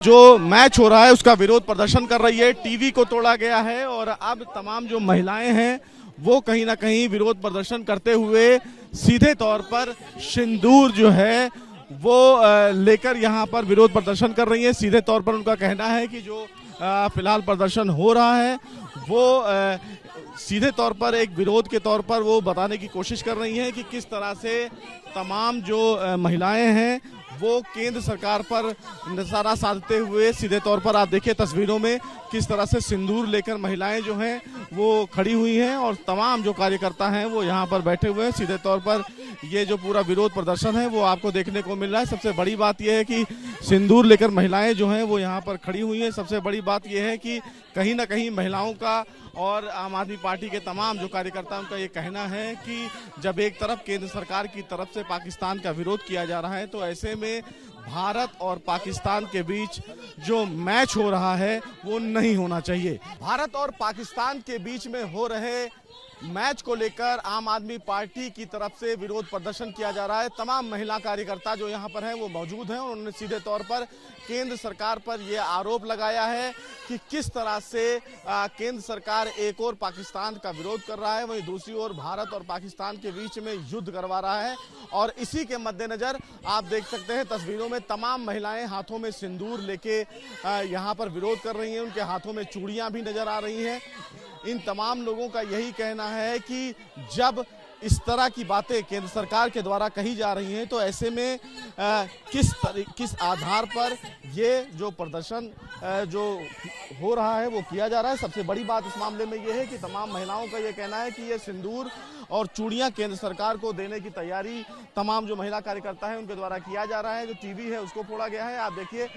जो मैच हो रहा है उसका विरोध प्रदर्शन कर रही है। टीवी को तोड़ा गया है और अब तमाम जो महिलाएं हैं वो कहीं ना कहीं विरोध प्रदर्शन करते हुए सीधे तौर पर सिंदूर जो है वो लेकर यहाँ पर विरोध प्रदर्शन कर रही है। सीधे तौर पर उनका कहना है कि जो फिलहाल प्रदर्शन हो रहा है वो सीधे तौर पर एक विरोध के तौर पर वो बताने की कोशिश कर रही हैं कि किस तरह से तमाम जो महिलाएं हैं वो केंद्र सरकार पर निशाना साधते हुए सीधे तौर पर आप देखिए तस्वीरों में किस तरह से सिंदूर लेकर महिलाएं जो हैं वो खड़ी हुई हैं और तमाम जो कार्यकर्ता हैं वो यहाँ पर बैठे हुए हैं। सीधे तौर पर ये जो पूरा विरोध प्रदर्शन है वो आपको देखने को मिल रहा है। सबसे बड़ी बात यह है कि सिंदूर लेकर महिलाएं जो हैं वो यहाँ पर खड़ी हुई हैं। सबसे बड़ी बात यह है कि कहीं ना कहीं महिलाओं का और आम आदमी पार्टी के तमाम जो कार्यकर्ताओं का ये कहना है कि जब एक तरफ केंद्र सरकार की तरफ से पाकिस्तान का विरोध किया जा रहा है तो ऐसे में भारत और पाकिस्तान के बीच जो मैच हो रहा है वो नहीं होना चाहिए। भारत और पाकिस्तान के बीच में हो रहे मैच को लेकर आम आदमी पार्टी की तरफ से विरोध प्रदर्शन किया जा रहा है। तमाम महिला कार्यकर्ता जो यहाँ पर हैं वो मौजूद हैं और उन्होंने सीधे तौर पर केंद्र सरकार पर यह आरोप लगाया है कि किस तरह से केंद्र सरकार एक और पाकिस्तान का विरोध कर रहा है, वहीं दूसरी ओर भारत और पाकिस्तान के बीच में युद्ध करवा रहा है। और इसी के मद्देनजर आप देख सकते हैं तस्वीरों में तमाम महिलाएं हाथों में सिंदूर लेके यहाँ पर विरोध कर रही हैं। उनके हाथों में चूड़ियां भी नजर आ रही हैं। इन तमाम लोगों का यही कहना है कि जब इस तरह की बातें केंद्र सरकार के द्वारा कही जा रही हैं तो ऐसे में किस आधार पर ये जो प्रदर्शन जो हो रहा है वो किया जा रहा है। सबसे बड़ी बात इस मामले में ये है कि तमाम महिलाओं का ये कहना है कि ये सिंदूर और चूड़ियां केंद्र सरकार को देने की तैयारी तमाम जो महिला कार्यकर्ता है उनके द्वारा किया जा रहा है। जो टीवी है उसको फोड़ा गया है। आप देखिए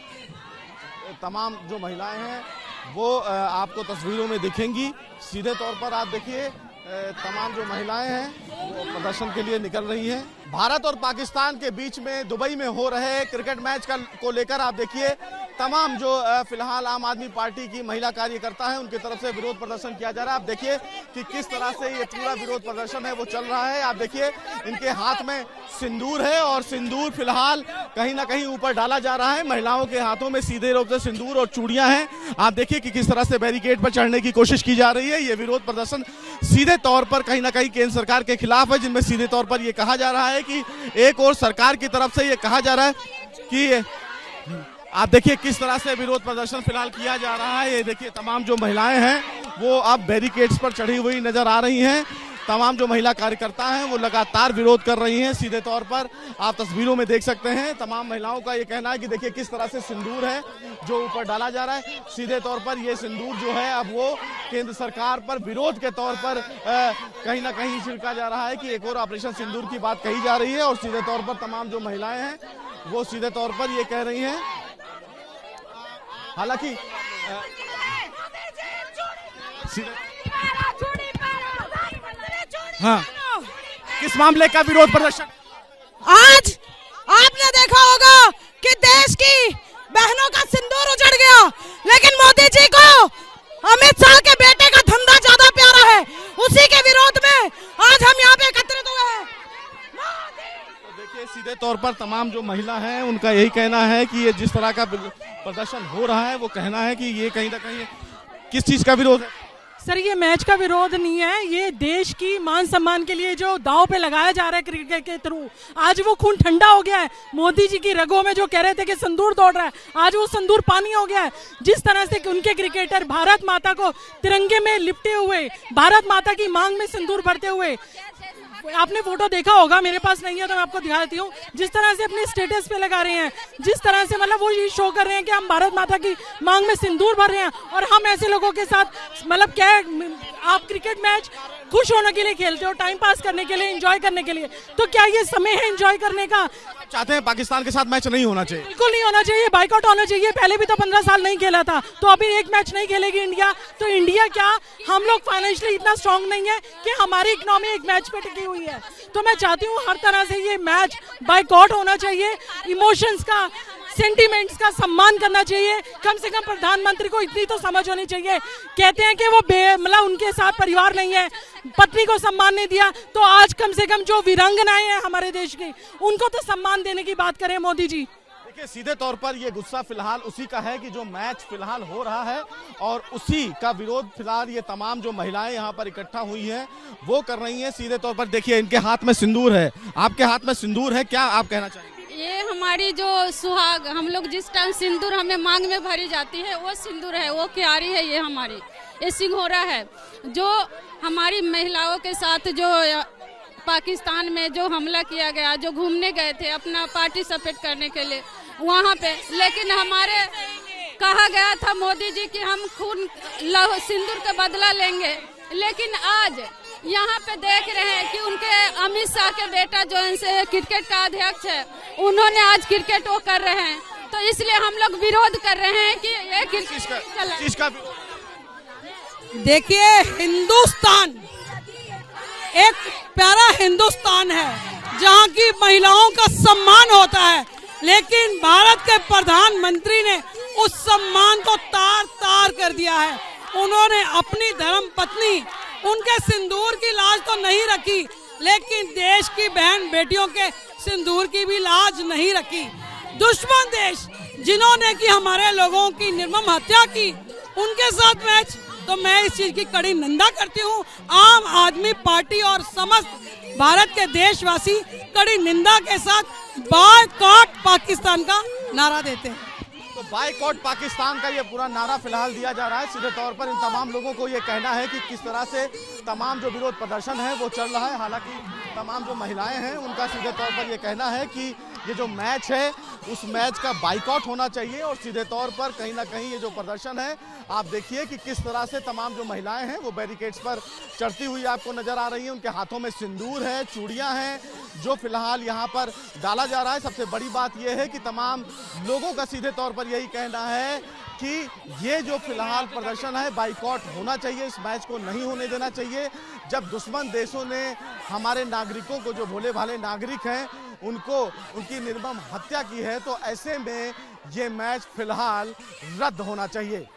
तमाम जो महिलाएं हैं वो आपको तस्वीरों में दिखेंगी। सीधे तौर पर आप देखिए तमाम जो महिलाएं हैं वो प्रदर्शन के लिए निकल रही हैं। भारत और पाकिस्तान के बीच में दुबई में हो रहे क्रिकेट मैच को लेकर आप देखिए तमाम जो फिलहाल आम आदमी पार्टी की महिला कार्यकर्ता हैं उनकी तरफ से विरोध प्रदर्शन किया जा रहा है। आप देखिए कि किस तरह से ये पूरा विरोध प्रदर्शन है वो चल रहा है। आप देखिए इनके हाथ में सिंदूर है और सिंदूर फिलहाल कहीं ना कहीं ऊपर डाला जा रहा है। महिलाओं के हाथों में सीधे रूप से सिंदूर और चूड़ियां हैं। आप देखिए कि किस तरह से बैरिकेड पर चढ़ने की कोशिश की जा रही है। ये विरोध प्रदर्शन सीधे तौर पर कहीं ना कहीं केंद्र सरकार के खिलाफ है, जिनमें सीधे तौर पर यह कहा जा रहा है कि एक और सरकार की तरफ से ये कहा जा रहा है कि आप देखिए किस तरह से विरोध प्रदर्शन फिलहाल किया जा रहा है। ये देखिए तमाम जो महिलाएं हैं वो अब बैरिकेड्स पर चढ़ी हुई नजर आ रही हैं। तमाम जो महिला कार्यकर्ता हैं वो लगातार विरोध कर रही हैं। सीधे तौर पर आप तस्वीरों में देख सकते हैं तमाम महिलाओं का ये कहना है कि देखिए किस तरह से सिंदूर है जो ऊपर डाला जा रहा है। सीधे तौर पर ये सिंदूर जो है अब वो केंद्र सरकार पर विरोध के तौर पर कहीं ना कहीं छिड़का जा रहा है कि एक और ऑपरेशन सिंदूर की बात कही जा रही है। और सीधे तौर पर तमाम जो महिलाएं हैं वो सीधे तौर पर ये कह रही हैं, हालांकि हाँ किस मामले का विरोध प्रदर्शन आज आपने देखा होगा कि देश की बहनों का सिंदूर उजड़ गया, लेकिन मोदी जी को अमित शाह के बेटे का धंधा ज्यादा प्यारा है। उसी के विरोध में आज हम यहाँ पे एकत्रित हुए हैं। तो देखिए सीधे तौर पर तमाम जो महिला हैं उनका यही कहना है कि ये जिस तरह का प्रदर्शन हो रहा है वो कहना है कि ये कहीं ना कहीं किस चीज का विरोध है। सर ये मैच का विरोध नहीं है, ये देश की मान सम्मान के लिए जो दांव पे लगाया जा रहा है क्रिकेट के थ्रू। आज वो खून ठंडा हो गया है। मोदी जी की रगों में जो कह रहे थे कि संदूर दौड़ रहा है, आज वो संदूर पानी हो गया है। जिस तरह से उनके क्रिकेटर भारत माता को तिरंगे में लिपटे हुए, भारत माता की मांग में सिंदूर भरते हुए, आपने फोटो देखा होगा, मेरे पास नहीं है तो मैं आपको दिखा देती हूँ। जिस तरह से अपने स्टेटस पे लगा रहे हैं, जिस तरह से मतलब वो ये शो कर रहे हैं कि हम भारत माता की मांग में सिंदूर भर रहे हैं। और हम ऐसे लोगों के साथ मतलब क्या है, आप क्रिकेट मैच खुश होने के लिए खेलते हो, टाइम पास करने के लिए, एंजॉय करने के लिए, तो क्या ये समय है एंजॉय करने का? चाहते हैं पाकिस्तान के साथ मैच नहीं होना चाहिए? बिल्कुल नहीं होना चाहिए, बाइकआउट होना चाहिए। पहले भी तो 15 साल नहीं खेला था, तो अभी एक मैच नहीं खेलेगी इंडिया, तो इंडिया क्या, हम लोग फाइनेंशियली इतना स्ट्रांग नहीं है कि हमारी इकोनॉमी एक मैच पे टिकी हुई है। तो मैं चाहती हूँ हर तरह से ये मैच बाइकआउट होना चाहिए। इमोशंस का, सेंटिमेंट्स का सम्मान करना चाहिए। कम से कम प्रधानमंत्री को इतनी तो समझ होनी चाहिए। कहते हैं कि वो मतलब उनके साथ परिवार नहीं है, पत्नी को सम्मान नहीं दिया, तो आज कम से कम जो वीरांगनाएं हैं हमारे देश की, उनको तो सम्मान देने की बात करें मोदी जी। देखिए सीधे तौर पर ये गुस्सा फिलहाल उसी का है कि जो मैच फिलहाल हो रहा है और उसी का विरोध फिलहाल ये तमाम जो महिलाएं यहाँ पर इकट्ठा हुई हैं वो कर रही हैं। सीधे तौर पर देखिए इनके हाथ में सिंदूर है, आपके हाथ में सिंदूर है, क्या आप कहना चाहेंगे? ये हमारी जो सुहाग, हम लोग जिस टाइम सिंदूर हमें मांग में भरी जाती है वो सिंदूर है, वो क्यारी है, ये हमारी ये सिंघोरा है। जो हमारी महिलाओं के साथ जो पाकिस्तान में जो हमला किया गया, जो घूमने गए थे अपना पार्टिसिपेट करने के लिए वहाँ पे, लेकिन हमारे कहा गया था मोदी जी कि हम खून लहू सिंदूर का बदला लेंगे, लेकिन आज यहाँ पे देख रहे हैं कि उनके अमित शाह के बेटा जो इनसे क्रिकेट का अध्यक्ष है, उन्होंने आज क्रिकेट वो कर रहे हैं, तो इसलिए हम लोग विरोध कर रहे हैं कि ये क्रिकेट। देखिए हिंदुस्तान एक प्यारा हिंदुस्तान है जहाँ की महिलाओं का सम्मान होता है, लेकिन भारत के प्रधानमंत्री ने उस सम्मान को तार तार कर दिया है। उन्होंने अपनी धर्म पत्नी, उनके सिंदूर की लाज तो नहीं रखी, लेकिन देश की बहन बेटियों के सिंदूर की भी लाज नहीं रखी। दुश्मन देश जिन्होंने की हमारे लोगों की निर्मम हत्या की, उनके साथ मैच, तो मैं इस चीज की कड़ी निंदा करती हूँ। आम आदमी पार्टी और समस्त भारत के देशवासी कड़ी निंदा के साथ बायकॉट पाकिस्तान का नारा देते हैं। तो बायकॉट पाकिस्तान का ये पूरा नारा फिलहाल दिया जा रहा है। सीधे तौर पर इन तमाम लोगों को ये कहना है कि किस तरह से तमाम जो विरोध प्रदर्शन है वो चल रहा है। हालांकि तमाम जो महिलाएं हैं उनका सीधे तौर पर ये कहना है कि ये जो मैच है उस मैच का बाइकॉट होना चाहिए। और सीधे तौर पर कहीं ना कहीं ये जो प्रदर्शन है, आप देखिए कि किस तरह से तमाम जो महिलाएं हैं वो बैरिकेड्स पर चढ़ती हुई आपको नजर आ रही हैं। उनके हाथों में सिंदूर है, चूड़ियां हैं, जो फिलहाल यहाँ पर डाला जा रहा है। सबसे बड़ी बात यह है कि तमाम लोगों का सीधे तौर पर यही कहना है कि ये जो फिलहाल प्रदर्शन है बाइकॉट होना चाहिए, इस मैच को नहीं होने देना चाहिए। जब दुश्मन देशों ने हमारे नागरिकों को, जो भोले भाले नागरिक हैं, उनको उनकी निर्मम हत्या की है, तो ऐसे में ये मैच फिलहाल रद्द होना चाहिए।